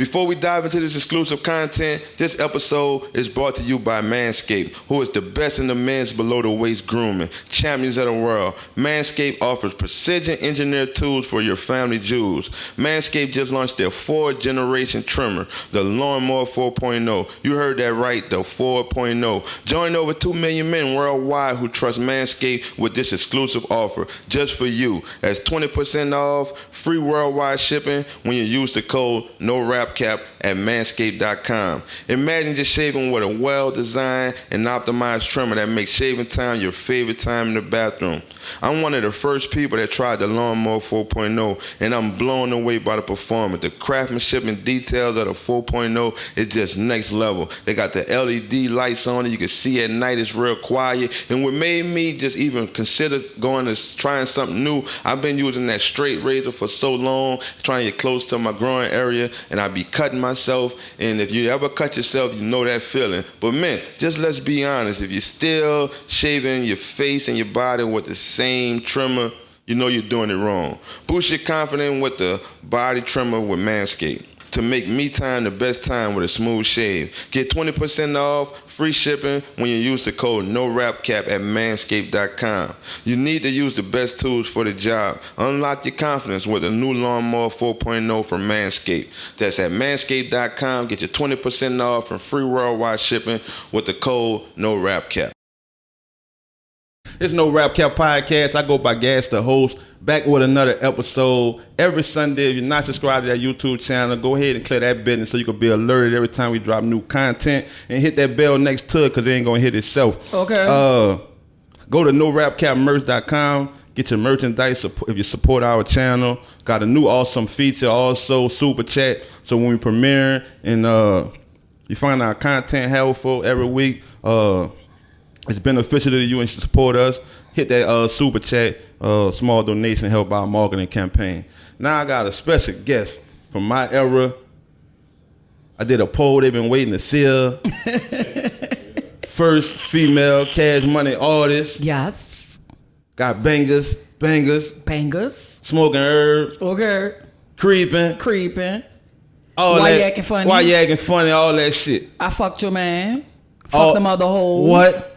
Before we dive into this exclusive content, this episode is brought to you by Manscaped, who is the best in the men's below-the-waist grooming, champions of the world. Manscaped offers precision-engineered tools for your family jewels. Manscaped just launched their 4th-generation trimmer, the Lawnmower 4.0. You heard that right, the 4.0. Join over 2 million men worldwide who trust Manscaped with this exclusive offer just for you. That's 20% off, free worldwide shipping when you use the code NOWRAPCAP at manscaped.com. Imagine just shaving with a well-designed and optimized trimmer that makes shaving time your favorite time in the bathroom. I'm one of the first people that tried the Lawnmower 4.0, and I'm blown away by the performance. The craftsmanship and details of the 4.0 is just next level. They got the LED lights on it. You can see at night. It's real quiet. And what made me just even consider trying something new, I've been using that straight razor for so long, trying to get close to my growing area, and I be cutting myself. And if you ever cut yourself, you know that feeling. But man, just let's be honest. If you're still shaving your face and your body with the same trimmer, you know you're doing it wrong. Boost your confidence with the body trimmer with Manscaped to make me time the best time with a smooth shave. Get 20% off, free shipping when you use the code NOWRAPCAP at manscaped.com. You need to use the best tools for the job. Unlock your confidence with a new Lawnmower 4.0 from Manscaped. That's at manscaped.com. Get your 20% off and free worldwide shipping with the code NOWRAPCAP. It's No Rap Cap Podcast. I go by Gas, the host, back with another episode every Sunday. If you're not subscribed to that YouTube channel, go ahead and clear that button so you can be alerted every time we drop new content, and hit that bell next to it because it ain't going to hit itself. Okay. Go to norapcapmerch.com. Get your merchandise if you support our channel. Got a new awesome feature also, Super Chat. So when we premiere and you find our content helpful every week, it's beneficial to you and you support us. Hit that super chat, small donation help our marketing campaign. Now I got a special guest from my era. I did a poll, they've been waiting to see her. First female Cash Money artist. Yes. Got bangers. Smoking herbs. Okay. Creeping. All Why that, you acting funny? Why you acting funny, all that shit. I fucked your man. Fucked them other hoes. What?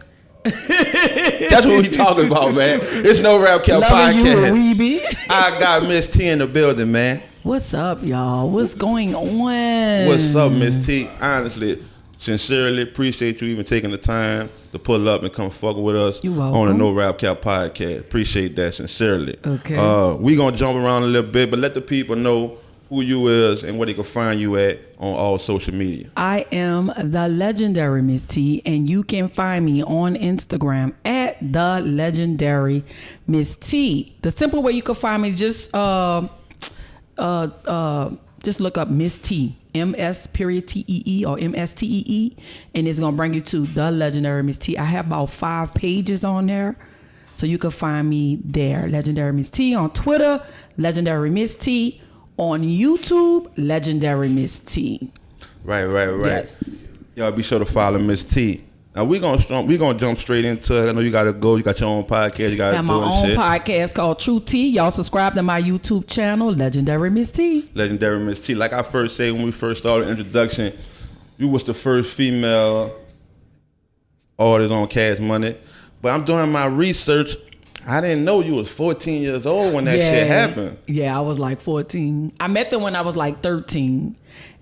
That's what we talking about, man. It's No Rap Cap Podcast. You, I got Miss T in the building, man. What's up, y'all? What's going on? What's up, Miss T? Honestly, sincerely appreciate you even taking the time to pull up and come fuck with us on the No Rap Cap Podcast. Appreciate that sincerely. Okay. We gonna jump around a little bit, but let the people know who you is and where they can find you at on all social media. I am the legendary Miss T, and you can find me on Instagram at the legendary Miss T. The simple way you can find me, just look up Miss T, MS.TEE or MSTEE, and it's gonna bring you to the legendary Miss T. I have about 5 pages on there, so you can find me there. Legendary Miss T on Twitter, legendary Miss T. On YouTube, legendary Miss T. Right. Yes. Y'all be sure to follow Miss T. Now we gonna jump straight into it. I know you gotta go. You got your own podcast. You gotta have my own podcast called True T. Y'all subscribe to my YouTube channel, Legendary Miss T. Legendary Miss T. Like I first said when we first started the introduction, you was the first female artist on Cash Money. But I'm doing my research. I didn't know you was 14 years old when that shit happened. Yeah, I was like 14. I met them when I was like 13.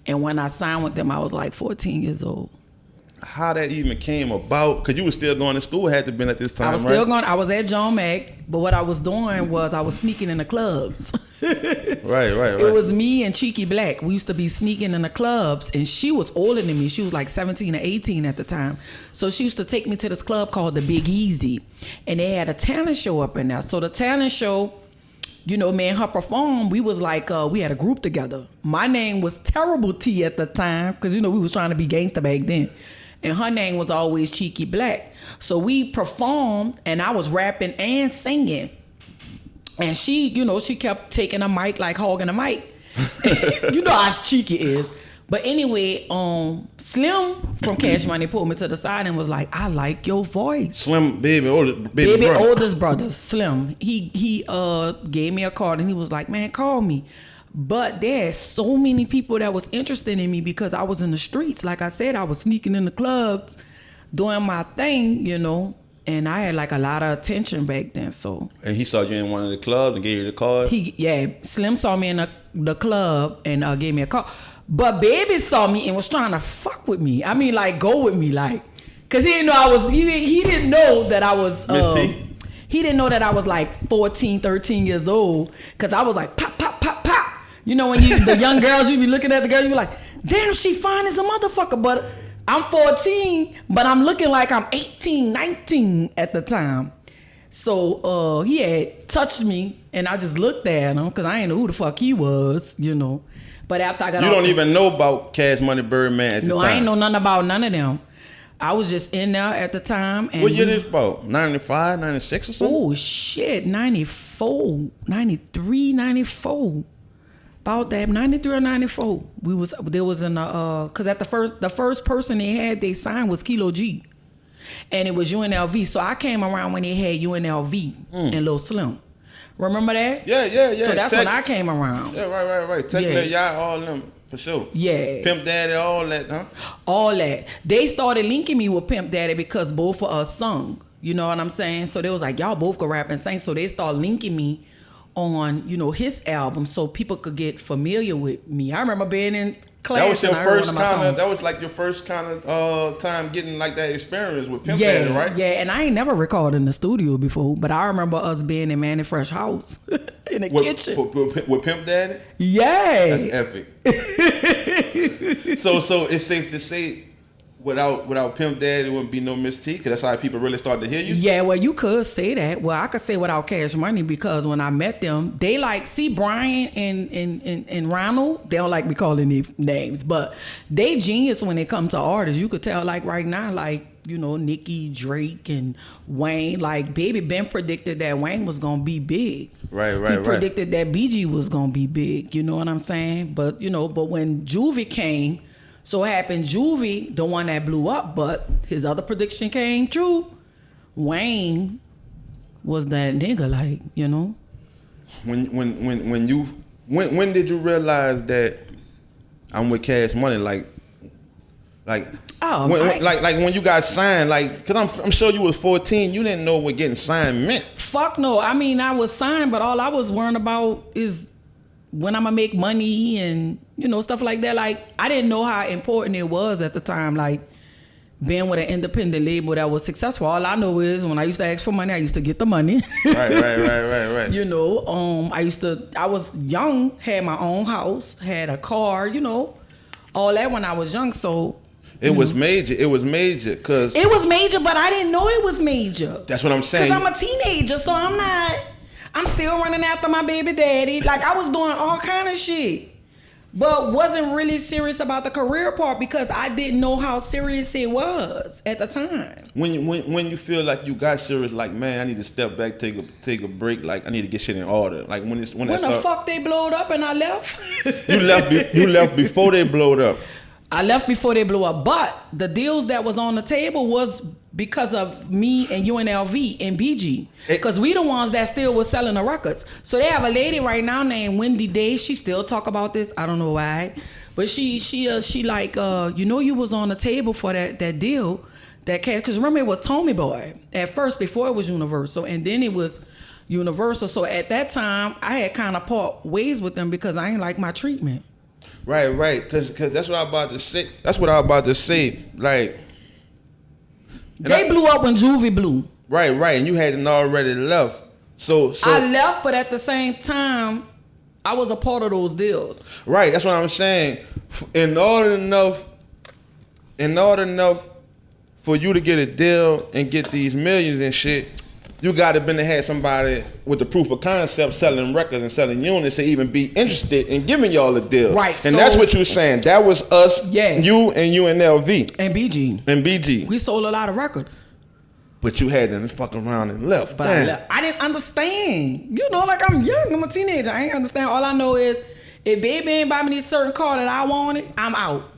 And when I signed with them, I was like 14 years old. How that even came about? Because you was still going to school, had to been at this time, I was still going. I was at John Mack, but what I was doing was I was sneaking in the clubs. Right. It was me and Cheeky Black. We used to be sneaking in the clubs, and she was older than me. She was like 17 or 18 at the time. So she used to take me to this club called the Big Easy, and they had a talent show up in there. So the talent show, you know, me and her performed. We was like, we had a group together. My name was Terrible T at the time, because, you know, we was trying to be gangster back then. And her name was always Cheeky Black. So we performed, and I was rapping and singing. And she, you know, she kept taking a mic, like hogging a mic. You know how Cheeky is. But anyway, Slim from Cash Money pulled me to the side and was like, I like your voice. Slim, baby oldest brother, Slim. He gave me a card and he was like, man, call me. But there's so many people that was interested in me because I was in the streets. Like I said, I was sneaking in the clubs, doing my thing, you know. And I had like a lot of attention back then. So. And he saw you in one of the clubs and gave you the card? Slim saw me in the club and gave me a card. But Baby saw me and was trying to fuck with me. I mean, like, go with me, like. Because he didn't know I was, he didn't know that I was. Miss T? He didn't know that I was like 14, 13 years old. Because I was like, pop, pop, pop, pop. You know, when the young girls, you be looking at the girl, you be like, damn, she fine as a motherfucker. But I'm 14, but I'm looking like I'm 18, 19 at the time. So he had touched me, and I just looked at him because I didn't know who the fuck he was, you know. But after I got You don't even know about Cash Money Birdman at the time? No, I ain't know nothing about none of them. I was just in there at the time. And what year this about? 95, 96 or something? Oh, shit, 94, 93, 94. About that, 93 or 94. There was in because at the first person they signed was Kilo G. And it was UNLV. So I came around when they had UNLV and Lil Slim. Remember that? Yeah. So that's when I came around. Yeah, right. Technically, y'all, all them, for sure. Yeah. Pimp Daddy, all that, huh? All that. They started linking me with Pimp Daddy because both of us sung. You know what I'm saying? So they was like, y'all both could rap and sing. So they started linking me on, you know, his album so people could get familiar with me. I remember being in class. That was your first kind of time getting like that experience with Pimp Daddy, right? Yeah, and I ain't never recorded in the studio before, but I remember us being in Manny Fresh house in the kitchen. With Pimp Daddy? Yeah. That's epic. So it's safe to say without Pimp Daddy, there wouldn't be no Miss T, because that's how people really started to hear you? Yeah, well, you could say that. Well, I could say without Cash Money, because when I met them, they like, see Brian and Ronald, they don't like me calling their names, but they genius when it comes to artists. You could tell, like right now, like, you know, Nicki, Drake, and Wayne, like Baby Ben predicted that Wayne was going to be big. Right. He predicted that BG was going to be big, you know what I'm saying? But, you know, but when Juvie came, so it happened, Juvie, the one that blew up, but his other prediction came true. Wayne was that nigga, like, you know. When did you realize that I'm with Cash Money? Like when you got signed, like, cause I'm sure you was 14, you didn't know what getting signed meant. Fuck no. I mean, I was signed, but all I was worrying about is when I'm gonna make money and, you know, stuff like that. Like, I didn't know how important it was at the time, like being with an independent label that was successful. All I know is when I used to ask for money, I used to get the money. Right. You know, I was young, had my own house, had a car, you know, all that when I was young. So it was major. It was major, cause it was major, but I didn't know it was major. That's what I'm saying. Cause I'm a teenager, so I'm still running after my baby daddy. Like, I was doing all kind of shit, but wasn't really serious about the career part because I didn't know how serious it was at the time. When you feel like you got serious, like, man, I need to step back, take a break, like I need to get shit in order. Like when the fuck they blowed up and I left. You left before they blowed up. I left before they blew up, but the deals that was on the table was because of me and UNLV and BG, because we the ones that still was selling the records. So they have a lady right now named Wendy Day. She still talk about this. I don't know why, but she like, you know, you was on the table for that deal, that Cash. Because remember, it was Tommy Boy at first before it was Universal, and then it was Universal. So at that time, I had kind of part ways with them because I ain't like my treatment. Right. Because that's what I was about to say. Like, they blew up when Juvie blew. Right. And you hadn't already left. So I left, but at the same time, I was a part of those deals. Right. That's what I'm saying. In order enough for you to get a deal and get these millions and shit, you got to have somebody with the proof of concept selling records and selling units to even be interested in giving y'all a deal. Right. And that's what you were saying. That was us, you and UNLV. And BG. We sold a lot of records. But you had to fuck around and left. But I didn't understand. You know, like, I'm young. I'm a teenager. I ain't understand. All I know is if Baby ain't buy me this certain car that I wanted, I'm out.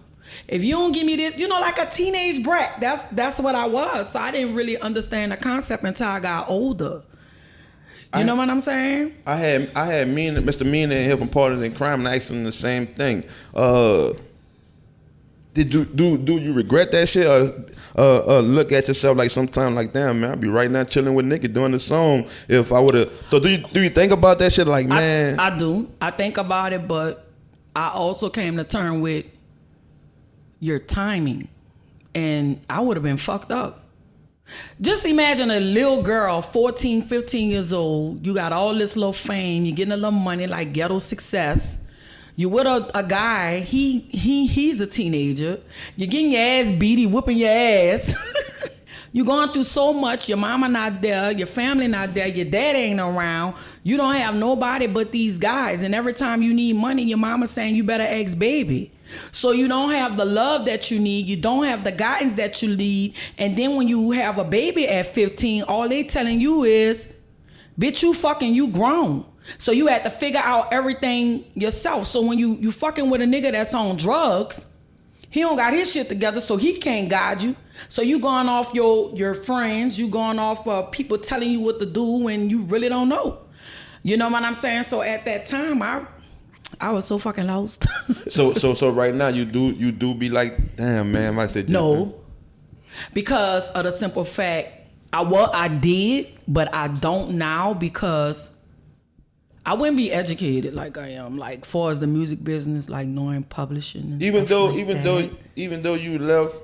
If you don't give me this, you know, like a teenage brat. That's what I was. So I didn't really understand the concept until I got older. You know what I'm saying? I had Mr. Meena in here from Partners in Crime, and I asked him the same thing. Did you do you regret that shit, or look at yourself like sometime like, damn man, I'd be right now chilling with Nikki doing the song if I would have. So do you think about that shit like, man? I do. I think about it, but I also came to terms with your timing, and I would have been fucked up. Just imagine a little girl, 14, 15 years old. You got all this little fame. You're getting a little money, like ghetto success. You with a guy. He's a teenager. You're getting your ass beat. He whooping your ass. You're going through so much. Your mama not there. Your family not there. Your dad ain't around. You don't have nobody but these guys. And every time you need money, your mama saying you better ask baby. So you don't have the love that you need. You don't have the guidance that you need. And then when you have a baby at 15, all they telling you is, bitch, you grown. So you had to figure out everything yourself. So when you fucking with a nigga that's on drugs, he don't got his shit together, so he can't guide you. So you going off your friends, you going off people telling you what to do when you really don't know. You know what I'm saying? So at that time, I was so fucking lost. so right now you do be like, damn man, I said no, because of the simple fact I did, but I don't now because I wouldn't be educated like I am, like far as the music business, like knowing publishing. And even though you left,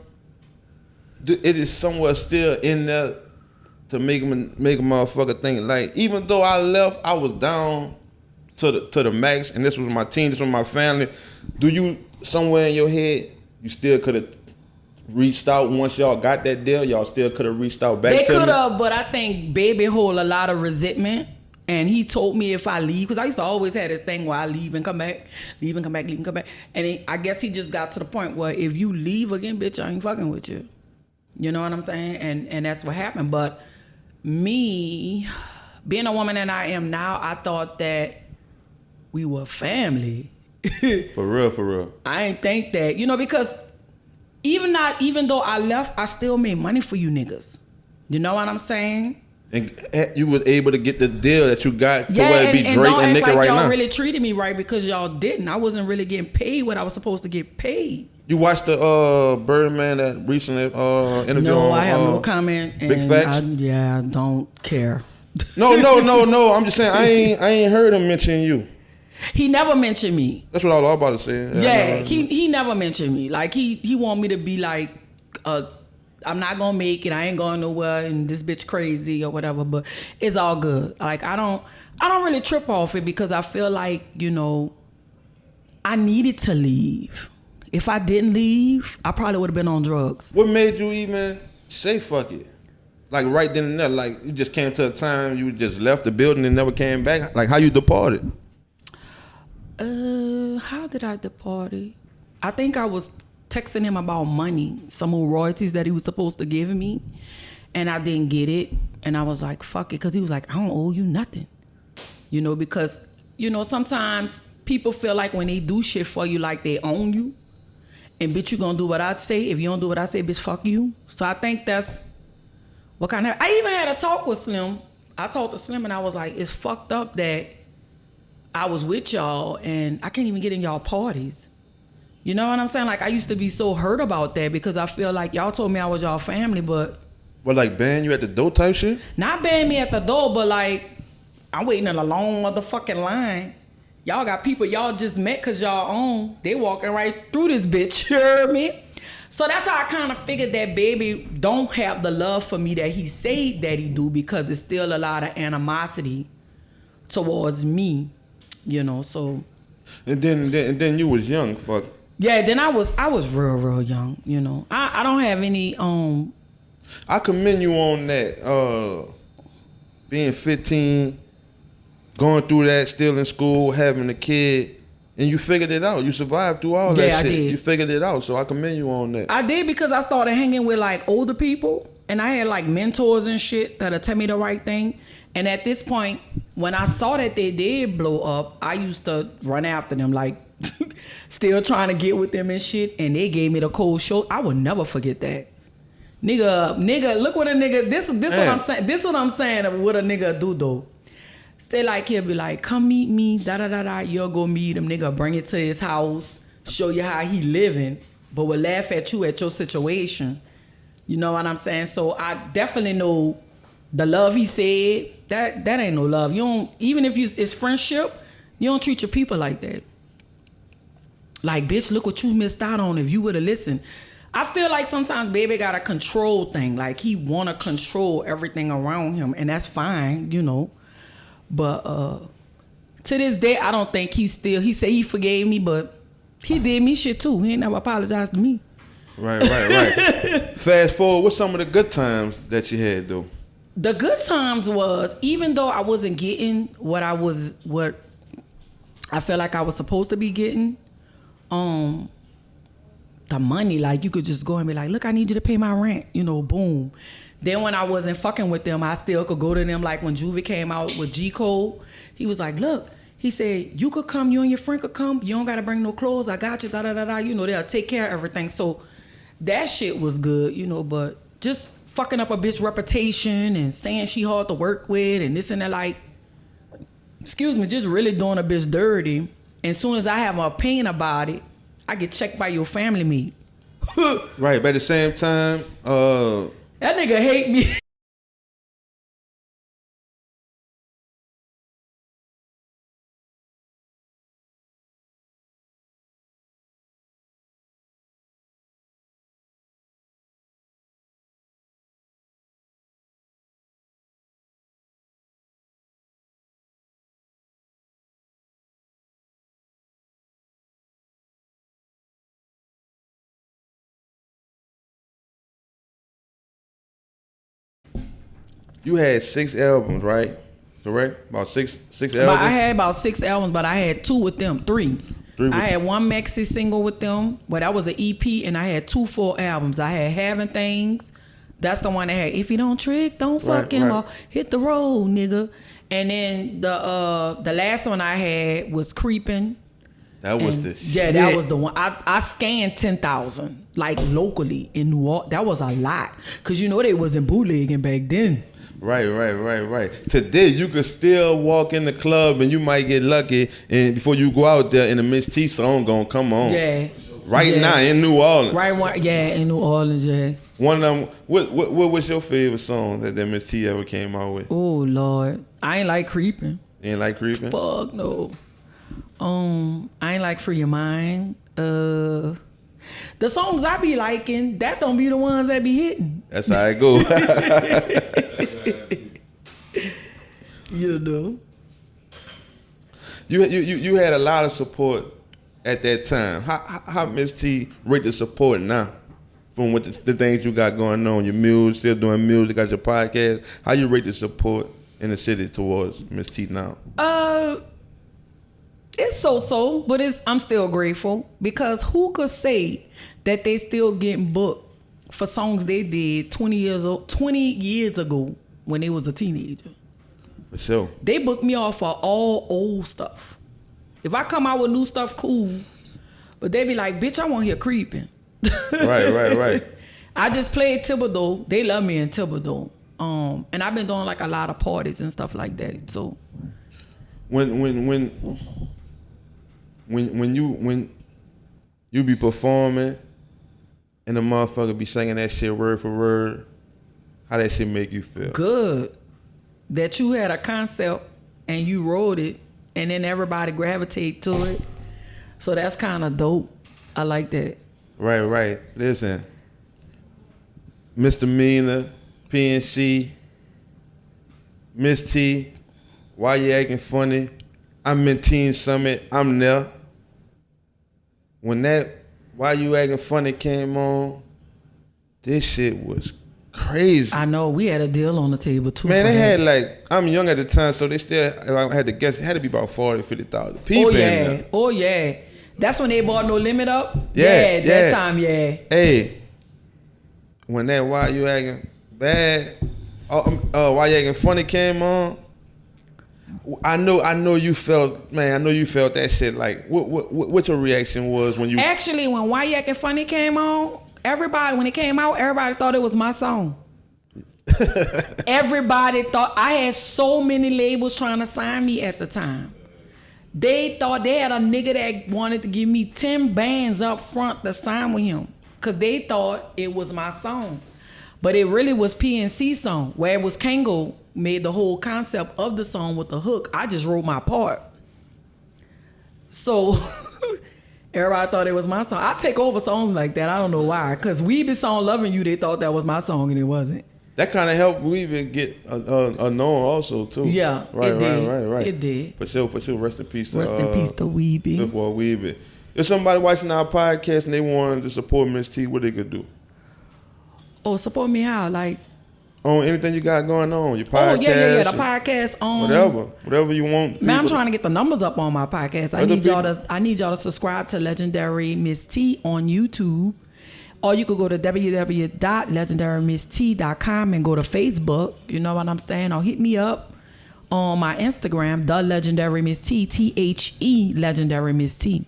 it is somewhere still in there to make a motherfucker think. Like even though I left, I was down to the max, and this was my team, this was my family. Do you somewhere in your head you still could have reached out once y'all got that deal? Y'all still could have reached out back. They could have, but I think baby hold a lot of resentment. And he told me if I leave, because I used to always have this thing where I leave and come back, leave and come back, leave and come back. And I guess he just got to the point where if you leave again, bitch, I ain't fucking with you. You know what I'm saying? And that's what happened. But me, being a woman that I am now, I thought that we were family. For real. I ain't think that, because even though I left, I still made money for you niggas. You know what I'm saying? And you was able to get the deal that you got to where it be Drake and Nicki right now. Y'all really treated me right because y'all didn't. I wasn't really getting paid what I was supposed to get paid. You watched the Birdman that recently interview? No, I have no comment. Big facts? I don't care. No. I'm just saying I ain't heard him mention you. He never mentioned me. That's what I was about to say. Yeah, he never mentioned me. Like he want me to be like I'm not gonna make it. I ain't going nowhere, and this bitch crazy or whatever. But it's all good. Like I don't really trip off it because I feel like I needed to leave. If I didn't leave, I probably would have been on drugs. What made you even say fuck it? Like right then and there, like you just came to a time you just left the building and never came back. Like how you departed? How did I depart? I think I was texting him about money, some of royalties that he was supposed to give me, and I didn't get it, and I was like, fuck it, because he was like, I don't owe you nothing, because sometimes people feel like when they do shit for you, like they own you, and bitch, you gonna do what I say. If you don't do what I say, bitch, fuck you. So I think that's what kind of. I even had a talk with Slim. I talked to Slim, and I was like, it's fucked up that I was with y'all, and I can't even get in y'all parties. You know what I'm saying? Like, I used to be so hurt about that because I feel like y'all told me I was y'all family, but... Well, like, ban you at the door type shit? Not ban me at the door, but, like, I'm waiting in a long motherfucking line. Y'all got people y'all just met because y'all own. They walking right through this bitch, you heard me? So that's how I kind of figured that baby don't have the love for me that he said that he do because there's still a lot of animosity towards me, so... And then you was young, fuck. Yeah, then I was real young, I don't have any I commend you on that. Being 15, going through that, still in school, having a kid, and you figured it out. You survived through all that shit. I did. You figured it out, so I commend you on that. I did because I started hanging with like older people, and I had like mentors and shit that'll tell me the right thing. And at this point, when I saw that they did blow up, I used to run after them like still trying to get with them and shit, and they gave me the cold shoulder. I will never forget that. Nigga, look what a nigga, this what I'm saying. This what I'm saying of what a nigga do though. Stay like he'll be like, come meet me, da da da da. You'll go meet him, nigga, bring it to his house, show you how he living, but will laugh at you at your situation. You know what I'm saying? So I definitely know the love he said, that ain't no love. You don't, even if it's friendship, you don't treat your people like that. Like, bitch, look what you missed out on if you would have listened. I feel like sometimes baby got a control thing. Like, he want to control everything around him, and that's fine, you know. But to this day, I don't think he said he forgave me, but he did me shit too. He ain't never apologized to me. Right. Fast forward, what's some of the good times that you had though? The good times was, even though I wasn't getting what I felt like I was supposed to be getting, the money, like you could just go and be like, look, I need you to pay my rent, you know, boom. Then when I wasn't fucking with them, I still could go to them. Like when Juvie came out with G Code, he was like, look, he said, you could come, you and your friend could come, you don't gotta bring no clothes, I got you, da da da da, you know, they'll take care of everything. So that shit was good, you know, but just fucking up a bitch reputation and saying she hard to work with and this and that, like, excuse me, just really doing a bitch dirty. And soon as I have an opinion about it, I get checked by your family meet. Right, but at the same time, that nigga hate me. you had 6 albums, right? Correct? About six albums? But I had about 6 albums, but I had 2 with them, 3. With I had 1 maxi single with them, but that was an EP, and I had 2 full albums. I had Having Things. That's the one that had If You Don't Trick, Don't Fuck Him, or Hit the Road, nigga. And then the last one I had was Creeping. That was the shit. Yeah, that was the one. I scanned 10,000, like locally in New Orleans. That was a lot. Because you know they wasn't bootlegging back then. Right. Today, you could still walk in the club and you might get lucky, and before you go out there, and the Miss T song gonna come on. Yeah. Right now in New Orleans. In New Orleans, yeah. One of them. What was your favorite song that Miss T ever came out with? Oh Lord, I ain't like Creeping. You ain't like Creeping? Fuck no. I ain't like Free Your Mind. The songs I be liking, that don't be the ones that be hitting. That's how it go. You know. You had a lot of support at that time. How Miss T rate the support now from what the things you got going on? Your music, still doing music, got your podcast. How you rate the support in the city towards Miss T now? It's so, but I'm still grateful, because who could say that they still getting booked for songs they did 20 years ago when they was a teenager? For sure. They booked me off for all old stuff. If I come out with new stuff, cool. But they be like, bitch, I want to hear Creeping. Right. I just played Thibodeau. They love me in Thibodeau. And I've been doing like a lot of parties and stuff like that. So when you be performing and the motherfucker be singing that shit word for word, how that shit make you feel? Good. That you had a concept and you wrote it, and then everybody gravitate to it. So that's kind of dope. I like that. Right. Listen, Misdemeanor, PNC, Miss T, Why You Acting Funny? I'm in Teen Summit. I'm there. When that Why You Acting Funny came on, this shit was crazy. I know. We had a deal on the table too. Man, they had like, I'm young at the time, so they still, if I had to guess, it had to be about 40,000, 50,000 people in there. Oh yeah. That's when they bought No Limit up? Yeah. That time, yeah. Hey, when that Why You Acting Bad, Why You Acting Funny came on, I know you felt that shit. Like, what your reaction was when you... Actually, when Why You Acting Funny came on, when it came out, everybody thought it was my song. Everybody thought I had so many labels trying to sign me at the time. They thought they had a nigga that wanted to give me 10 bands up front to sign with him. Cause they thought it was my song. But it really was PNC song, where it was Kango made the whole concept of the song with the hook. I just wrote my part. So everybody thought it was my song. I take over songs like that. I don't know why. Cause Weebie song Loving You, they thought that was my song and it wasn't. That kind of helped Weebie get a known also too. Yeah, right. It did. For sure. Rest in peace to Weebie. Good boy Weebie. If somebody watching our podcast and they wanted to support Miss T, what they could do? Oh, support me how? Like on anything you got going on, your podcast. Oh yeah. The podcast on whatever you want. Man, I'm trying to get the numbers up on my podcast. I need y'all to subscribe to Legendary Miss T on YouTube. Or you could go to www.legendarymist.com and go to Facebook. You know what I'm saying? Or hit me up on my Instagram, The Legendary Miss T, THE Legendary Miss T.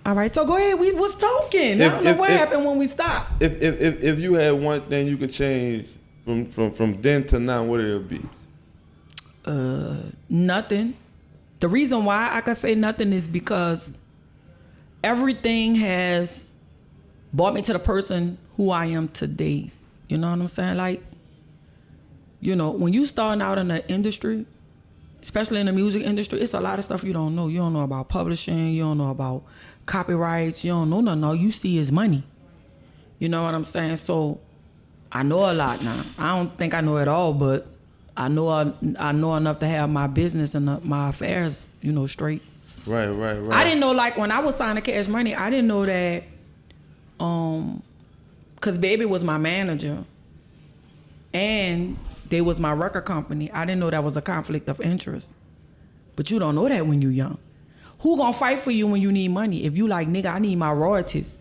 All right, so go ahead. We was talking. I don't know what happened when we stopped. If you had one thing you could change from then to now, what would it be? Nothing. The reason why I could say nothing is because everything has brought me to the person who I am today. You know what I'm saying? Like, you know, when you starting out in the industry, especially in the music industry, it's a lot of stuff you don't know. You don't know about publishing. You don't know about copyrights. You don't know nothing. All you see is money. You know what I'm saying? So I know a lot now. I don't think I know it all, but I know enough to have my business and my affairs, you know, straight. Right. I didn't know, like, when I was signing Cash Money, I didn't know that, cause Baby was my manager, and they was my record company. I didn't know that was a conflict of interest. But you don't know that when you young. Who gonna fight for you when you need money? If you like, nigga, I need my royalties.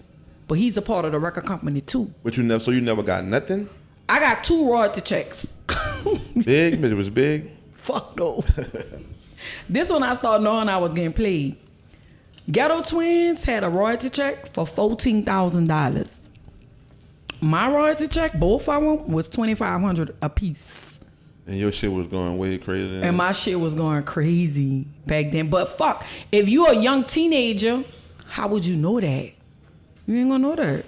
But he's a part of the record company too. But you never got nothing? I got 2 royalty checks. Big? But it was big? Fuck no. This one I started knowing I was getting played. Ghetto Twins had a royalty check for $14,000. My royalty check, both of them, was $2,500 a piece. And your shit was going way crazy. And my shit was going crazy back then. But fuck, if you a young teenager, how would you know that? You ain't gonna know that.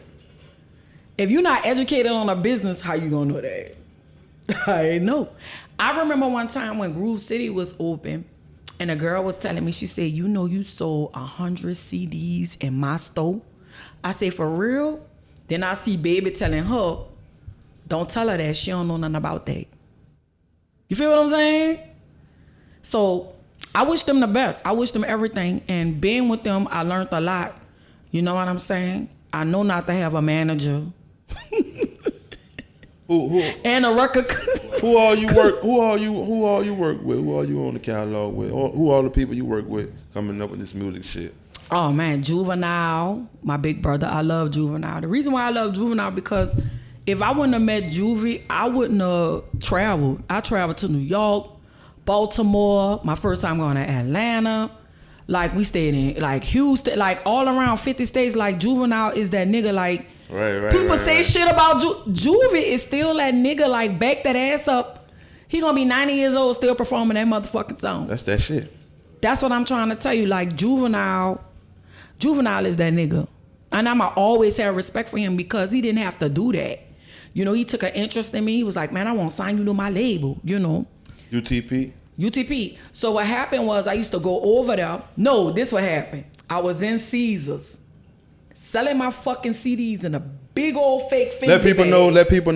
If you're not educated on a business, how you gonna know that? I ain't know. I remember one time when Groove City was open, and a girl was telling me, she said, you know, you sold 100 CDs in my store. I said, for real? Then I see Baby telling her, don't tell her that. She don't know nothing about that. You feel what I'm saying? So I wish them the best. I wish them everything. And being with them, I learned a lot. You know what I'm saying? I know not to have a manager. Who? And a record. Who all you work with? Who are you on the catalog with? Who are the people you work with coming up with this music shit? Oh man, Juvenile, my big brother. I love Juvenile. The reason why I love Juvenile, because if I wouldn't have met Juvie, I wouldn't have traveled. I traveled to New York, Baltimore, my first time going to Atlanta. Like, we stayed in, like, Houston, like, all around 50 states. Like, Juvenile is that nigga, like, people say shit about Juvie is still that nigga, like, back that ass up. He gonna be 90 years old still performing that motherfucking song. That's that shit. That's what I'm trying to tell you. Like, Juvenile is that nigga. And I'ma always have respect for him because he didn't have to do that. You know, he took an interest in me. He was like, man, I want to sign you to my label, you know. UTP. So what happened was I used to go over there. No, this what happened. I was in Caesars selling my fucking CDs in a big old fake finger Let people bag.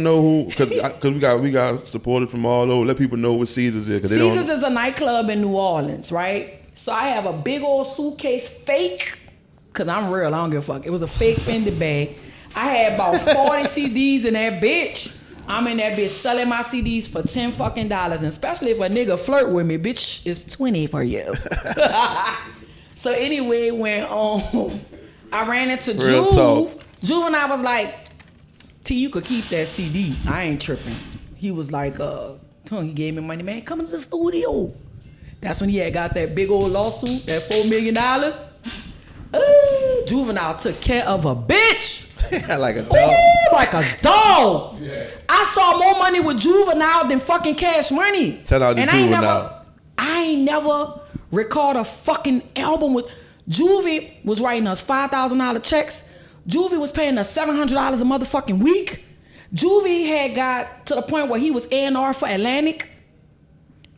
know who, because we got supporters from all over. Let people know what Caesars is. Caesars is a nightclub in New Orleans, right? So I have a big old suitcase, fake, because I'm real, I don't give a fuck. It was a fake Fendi bag. I had about 40 CDs in that bitch. I'm in that bitch selling my CDs for $10 fucking. And especially if a nigga flirt with me, bitch, it's 20 for you. So anyway, when I ran into Juvenile was like, T, you could keep that CD. I ain't tripping. He was like, he gave me money, man, come into the studio. That's when he had got that big old lawsuit, that $4 million. Juvenile took care of a bitch. like a dog. Ooh, like a dog. Yeah. I I saw more money with Juvenile than fucking Cash Money. Shout out to and Juvenile. I ain't never record a fucking album with Juvie was writing us $5,000 checks. Juvie was paying us $700 a motherfucking week. Juvie had got to the point where he was A&R for Atlantic.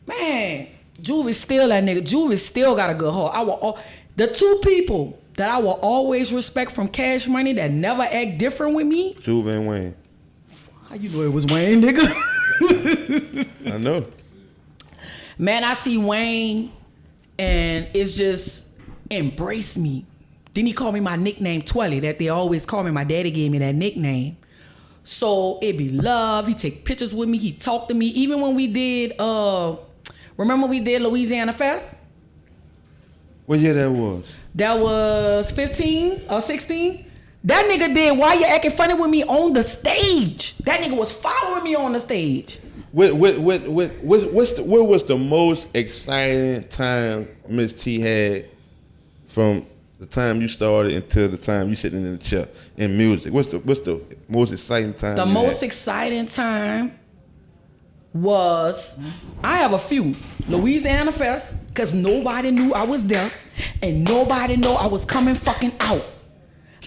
Man, Juvie's still that nigga. Juvie still got a good heart. The two people that I will always respect from Cash Money that never act different with me. Juve and Wayne. How you know it was Wayne, nigga? I know. Man, I see Wayne and it's just embrace me. Then he called me my nickname Twelly, that they always call me. My daddy gave me that nickname. So it be love. He take pictures with me. He talked to me. Even when we did, remember we did Louisiana Fest? What year that was? That was 15 or 16. That nigga did Why You Acting Funny with me on the stage. That nigga was following me on the stage. What was the most exciting time Miss T had from the time you started until the time you sitting in the chair in music? What's the most exciting time? The most exciting time was, I have a few. Louisiana Fest, because nobody knew I was there and nobody knew I was coming fucking out.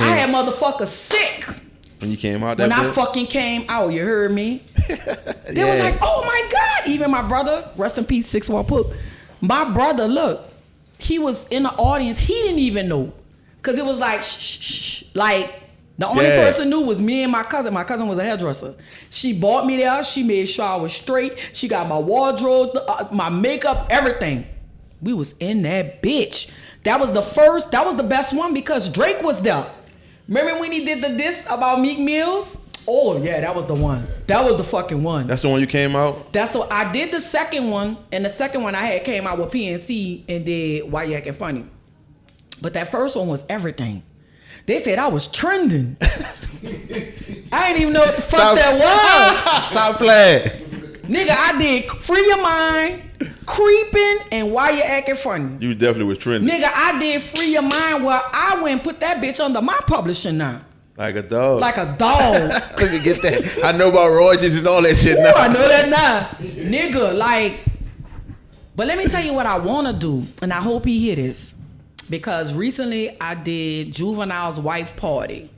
I had motherfuckers sick. When you came out that When I bit? fucking came out, you heard me? They was like, oh my God. Even my brother, rest in peace, 6-1 Pook. My brother, look, he was in the audience. He didn't even know. Because it was like, shh, shh, shh. Like, the only person knew was me and my cousin. My cousin was a hairdresser. She bought me there. She made sure I was straight. She got my wardrobe, my makeup, everything. We was in that bitch. That was the best one because Drake was there. Remember when he did the diss about Meek Mills? Oh yeah, that was the one. That was the fucking one. That's the one you came out? I did the second one, and the second one I had came out with PNC and did Why You Acting Funny. But that first one was everything. They said I was trending. I didn't even know what the fuck that was. Stop playing. Nigga, I did Free Your Mind, Creeping, and Why You Acting Funny. You definitely was trending. Nigga, I did Free Your Mind where I went and put that bitch under my publishing now. Like a dog. Like a dog. Let me get that. I know about royalties and all that shit now. I know that now. Nigga, like, but let me tell you what I want to do, and I hope he hear this. Because recently I did Juvenile's wife party.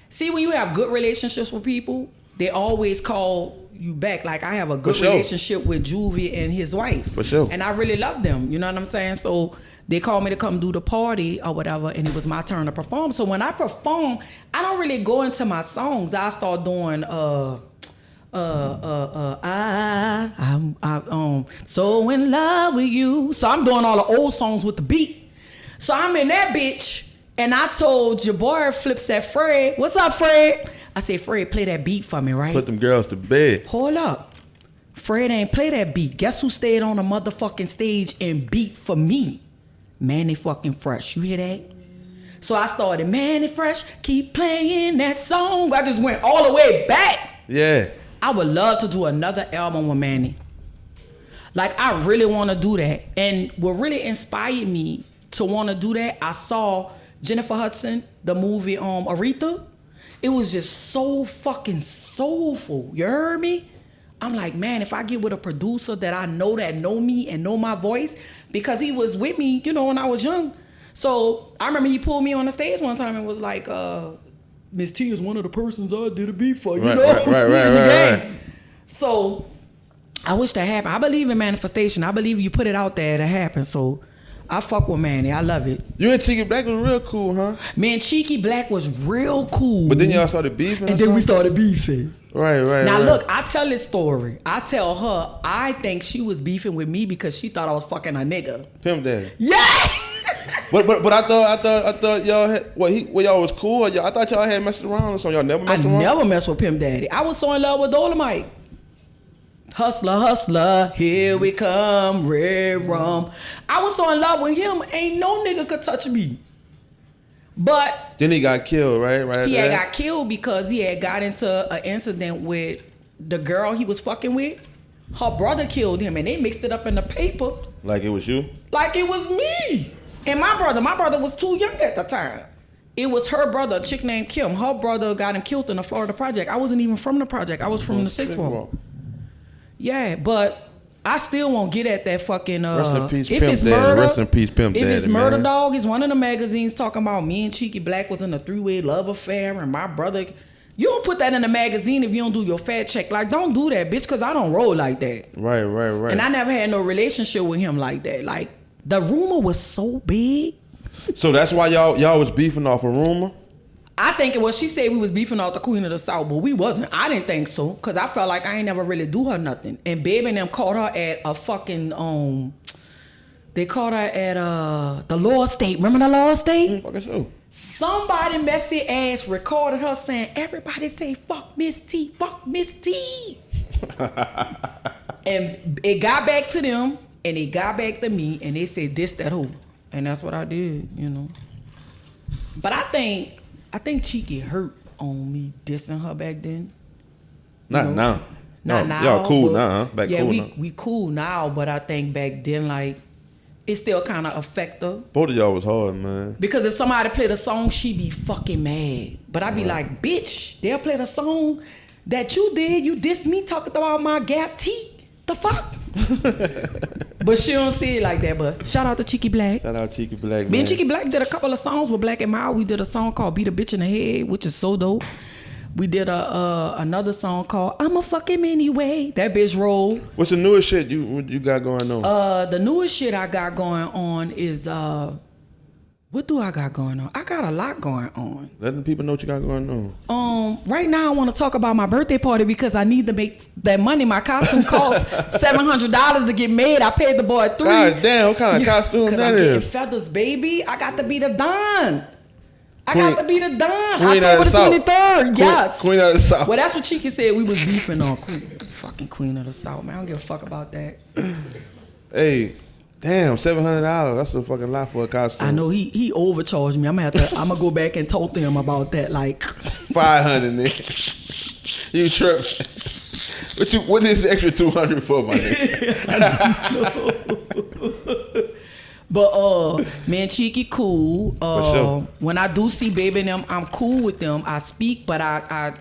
See, when you have good relationships with people, they always call you back. Like, I have a good relationship with Juvie and his wife. For sure. And I really love them. You know what I'm saying? So they called me to come do the party or whatever, and it was my turn to perform. So when I perform, I don't really go into my songs. I start doing I'm so in love with you. So I'm doing all the old songs with the beat. So I'm in that bitch, and I told your boy Flip said, Fred, what's up, Fred? I said, Fred, play that beat for me, right? Put them girls to bed. Hold up. Fred ain't play that beat. Guess who stayed on the motherfucking stage and beat for me? Manny fucking Fresh. You hear that? So I started, Manny Fresh, keep playing that song. I just went all the way back. Yeah. I would love to do another album with Manny. Like, I really want to do that. And what really inspired me to want to do that, I saw Jennifer Hudson, the movie Aretha. It was just so fucking soulful. You heard me? I'm like, man, if I get with a producer that I know me and know my voice, because he was with me, you know, when I was young. So I remember he pulled me on the stage one time and was like, Miss T is one of the persons I did a beat for, you know? Right. So I wish that happened. I believe in manifestation. I believe you put it out there, to happen. So I fuck with Manny. I love it. You and Cheeky Black was real cool, huh? Man, Cheeky Black was real cool. But then y'all started beefing. And then we started beefing. Right. Now look, I tell this story. I tell her I think she was beefing with me because she thought I was fucking a nigga. Pimp Daddy. Yeah. But I thought y'all had y'all was cool. I thought y'all had messed around or something. Y'all never messed around. I never messed with Pimp Daddy. I was so in love with Dolomite. Hustler, hustler, here we come, red rum. I was so in love with him, ain't no nigga could touch me. But then he got killed, right? He had got killed because he had got into an incident with the girl he was fucking with. Her brother killed him, and they mixed it up in the paper. Like it was you? Like it was me. And my brother was too young at the time. It was her brother, a chick named Kim. Her brother got him killed in the Florida project. I wasn't even from the project. I was from the sixth wall. Yeah, but I still won't get at that fucking. Rest in peace, if Pimp it's Daddy. murder, Rest in peace, Pimp if Daddy, it's Murder man. Dog, it's one of the magazines talking about me and Cheeky Black was in a 3-way love affair and my brother. You don't put that in a magazine if you don't do your fact check. Like, don't do that, bitch, because I don't roll like that. Right. And I never had no relationship with him like that. Like, the rumor was so big. So that's why y'all was beefing off a rumor? I think it was, she said we was beefing off the Queen of the South, but we wasn't. I didn't think so, because I felt like I ain't never really do her nothing. And Baby and them caught her at a fucking, they caught her at the Law State. Remember the Law State? Fucking sure. Somebody messy ass recorded her saying, everybody say, fuck Miss T, fuck Miss T. And it got back to them, and it got back to me, and they said, this, that, who. And that's what I did, you know. But I think Cheeky hurt on me dissing her back then. Not now. Not now. Y'all cool now, huh? Back yeah, cool now. we cool now, but I think back then, like, it still kind of affect her. Both of y'all was hard, man. Because if somebody played a song, she be fucking mad. But I be like, bitch, they'll play the song that you did. You dissed me talking about my gap teeth. The fuck? But she don't see it like that. But shout out to Cheeky Black. Shout out Cheeky Black, Me man. and Cheeky Black did a couple of songs with Black and Mild. We did a song called Beat a Bitch in the Head, which is so dope. We did another song called I'ma Fuck Him Anyway. That bitch rolled. What's the newest shit you got going on? The newest shit I got going on is what do I got going on? I got a lot going on. Letting people know what you got going on. Right now I want to talk about my birthday party because I need to make that money. My costume costs $700 to get made. I paid the boy $3. God damn, what kind of costume that I'm getting is? feathers, baby. I got to be the Don. Queen October the of the South. 23rd. Yes. Queen of the South. Well, that's what Cheeky said. We was beefing on fucking Queen of the South. Man, I don't give a fuck about that. Hey, damn, $700. That's a fucking lot for a costume. I know he overcharged me. I'm gonna go back and talk to him about that. Like $500, nigga. You tripping? What is the extra $200 for, my nigga? But man, Cheeky cool. sure. When I do see Baby and them, I'm cool with them. I speak, but I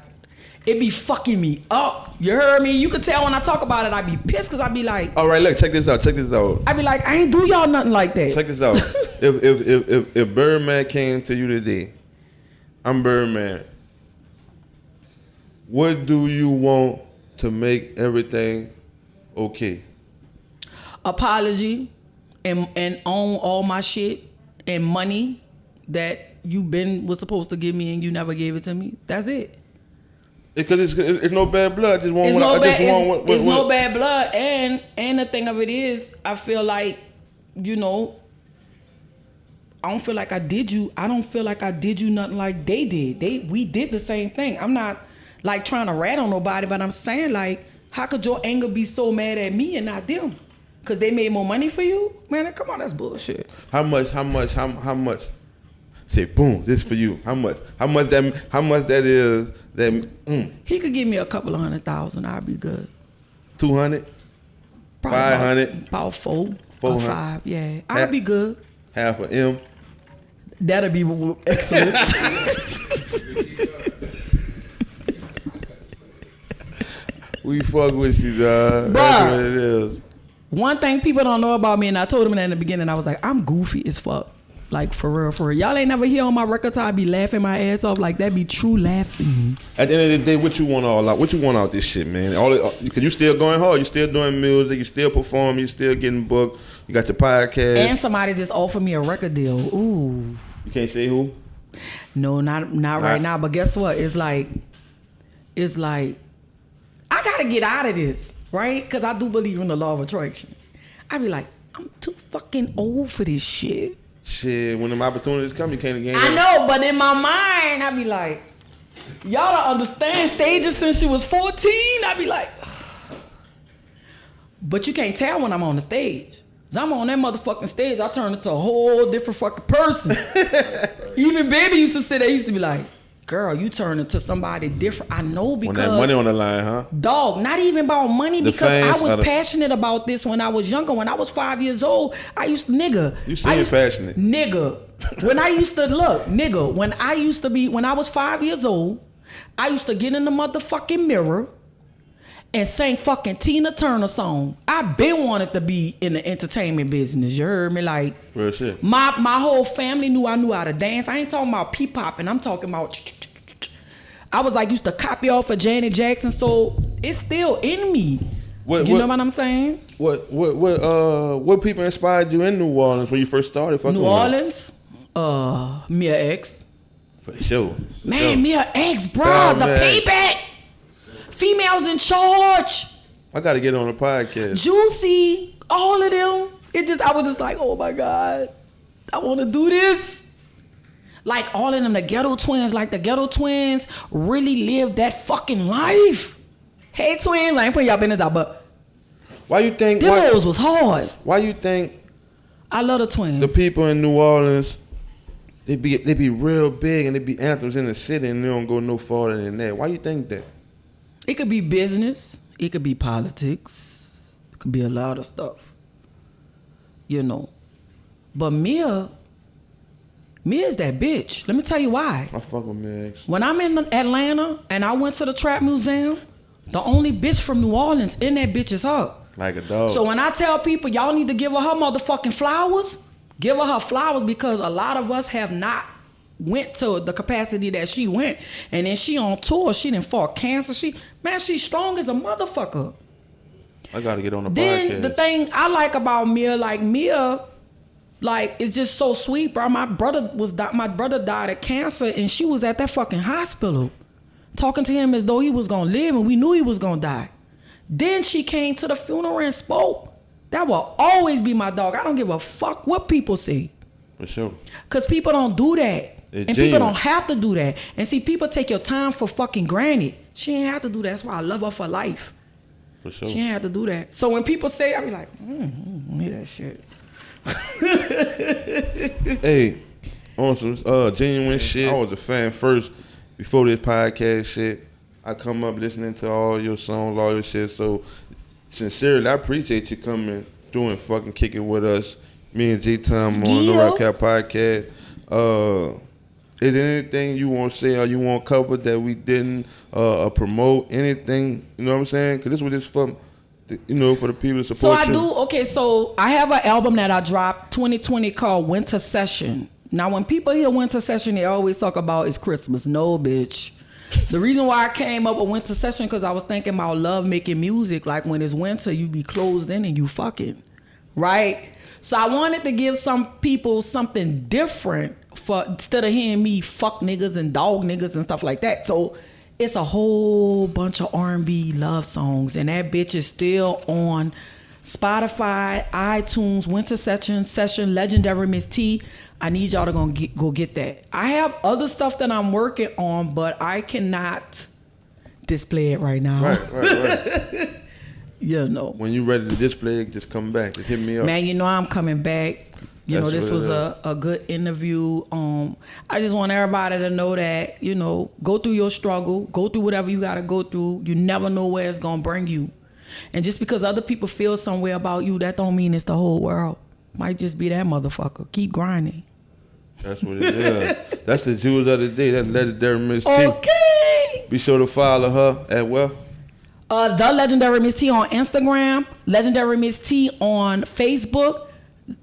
it be fucking me up. You heard me? You could tell when I talk about it, I be pissed because I be like, all right, look, check this out. I be like, I ain't do y'all nothing like that. Check this out. if Birdman came to you today, I'm Birdman. What do you want to make everything okay? Apology and own all my shit and money that you was supposed to give me and you never gave it to me. That's it. Because it's no bad blood. It's no bad blood, and the thing of it is, I feel like, you know, I don't feel like I did you. I don't feel like I did you nothing like they did. We did the same thing. I'm not like trying to rat on nobody, but I'm saying like, how could your anger be so mad at me and not them? Cause they made more money for you, man. Come on, that's bullshit. How much? Say, boom, this for you. How much? How much that is? He could give me a couple of $100,000. I'd be good. 200, 500, about 400 or 5. Yeah, I'd be good. Half of M. That'd be excellent. We fuck with you, dog. Bruh. That's what it is. One thing people don't know about me, and I told them that in the beginning, I was like, I'm goofy as fuck. Like, for real. Y'all ain't never hear on my records how I be laughing my ass off. Like, that be true laughing. At the end of the day, what you want out this shit, man? Because you still going hard. You still doing music. You still performing. You still getting booked. You got the podcast. And somebody just offered me a record deal. Ooh. You can't say who? No, not right now. But guess what? It's like, I got to get out of this, right? Because I do believe in the law of attraction. I be like, I'm too fucking old for this shit. Shit, when them opportunities come, you can't again. I know, but in my mind, I be like, y'all don't understand stages since she was 14. I be like, but you can't tell when I'm on the stage. Cause I'm on that motherfucking stage, I turn into a whole different fucking person. Even Baby used to sit there, used to be like, girl, you turn into somebody different. I know because... When that money on the line, huh? Dog, not even about money, because fans I was passionate about this when I was younger. When I was 5 years old, I used to nigga. You seem passionate. Nigga. When I used to look, nigga, when I was 5 years old, I used to get in the motherfucking mirror and sang fucking Tina Turner song. I been wanted to be in the entertainment business. You heard me? Like, Real shit. My whole family knew I knew how to dance. I ain't talking about peep-popping. I'm talking about... I was like, used to copy off of Janet Jackson, so it's still in me. You know what I'm saying? What people inspired you in New Orleans when you first started fucking New Orleans? Mia X. For sure. Man, Mia X, bro. Damn, the man. payback. Females in charge. I gotta get on the podcast. Juicy. All of them. I was just like, oh my God. I want to do this. Like all of them, the Ghetto Twins. Like the Ghetto Twins really lived that fucking life. Hey, twins. I ain't putting y'all business out, but Why you think... them hoes was hard. Why you think... I love the twins. The people in New Orleans, they be real big and they be anthems in the city and they don't go no farther than that. Why you think that? It could be business. It could be politics. It could be a lot of stuff. You know. But Mia's that bitch. Let me tell you why. I fuck with Megs. When I'm in Atlanta and I went to the Trap Museum, the only bitch from New Orleans in that bitch is her. Like a dog. So when I tell people y'all need to give her motherfucking flowers, give her flowers because a lot of us have not went to the capacity that she went. And then she on tour, she done fought cancer. She's strong as a motherfucker. I gotta get on the podcast. Then the thing I like about Mia, it's just so sweet, bro. My brother died of cancer and she was at that fucking hospital talking to him as though he was gonna live and we knew he was gonna die. Then she came to the funeral and spoke. That will always be my dog. I don't give a fuck what people say. For sure. Because people don't do that. It's and genuine. people don't have to do that. And see, people take your time for fucking granted. She ain't have to do that. That's why I love her for life. For sure. She ain't have to do that. So when people say, I be like, hear that shit. Hey, on some genuine shit. I was a fan first before this podcast shit. I come up listening to all your songs, all your shit. So sincerely, I appreciate you coming, doing fucking kicking with us. Me and G-Time on the Rock Cap podcast. Is there anything you want to say or you want to cover that we didn't promote? Anything, you know what I'm saying? Because this was just for, for the people to support you. So I have an album that I dropped 2020 called Winter Session. Now, when people hear Winter Session, they always talk about it's Christmas. No, bitch. The reason why I came up with Winter Session because I was thinking about love making music. Like when it's winter, you be closed in and you fucking, right? So I wanted to give some people something different for instead of hearing me fuck niggas and dog niggas and stuff like that. So it's a whole bunch of R&B love songs, and that bitch is still on Spotify, iTunes, Winter Session, Legendary Miss T. I need y'all to go get that. I have other stuff that I'm working on, but I cannot display it right now. Right. You know. When you ready to display it, just come back. Just hit me up. Man, I'm coming back. This was a good interview. I just want everybody to know that, go through your struggle. Go through whatever you got to go through. You never know where it's going to bring you. And just because other people feel some way about you, that don't mean it's the whole world. Might just be that motherfucker. Keep grinding. That's what it is. That's the jewels of the day. That's Legendary Miss T. Okay. Be sure to follow her at well. The Legendary Miss T on Instagram, Legendary Miss T on Facebook,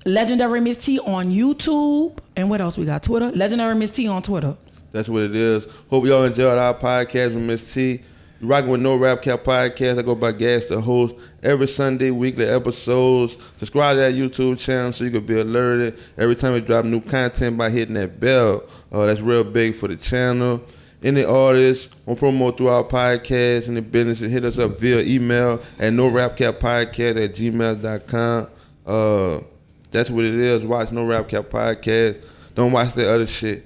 Legendary Miss T on YouTube, and what else we got? Twitter. Legendary Miss T on Twitter. That's what it is. Hope y'all enjoyed our podcast with Miss T. You rocking with No Rap Cap Podcast. I go by Gas, the host. Every Sunday, weekly episodes. Subscribe to that YouTube channel so you can be alerted every time we drop new content by hitting that bell. That's real big for the channel. Any artists want to promote through our podcast and the business, hit us up via email at norapcappodcast@gmail.com. That's what it is. Watch No Rap Cap Podcast. Don't watch that other shit.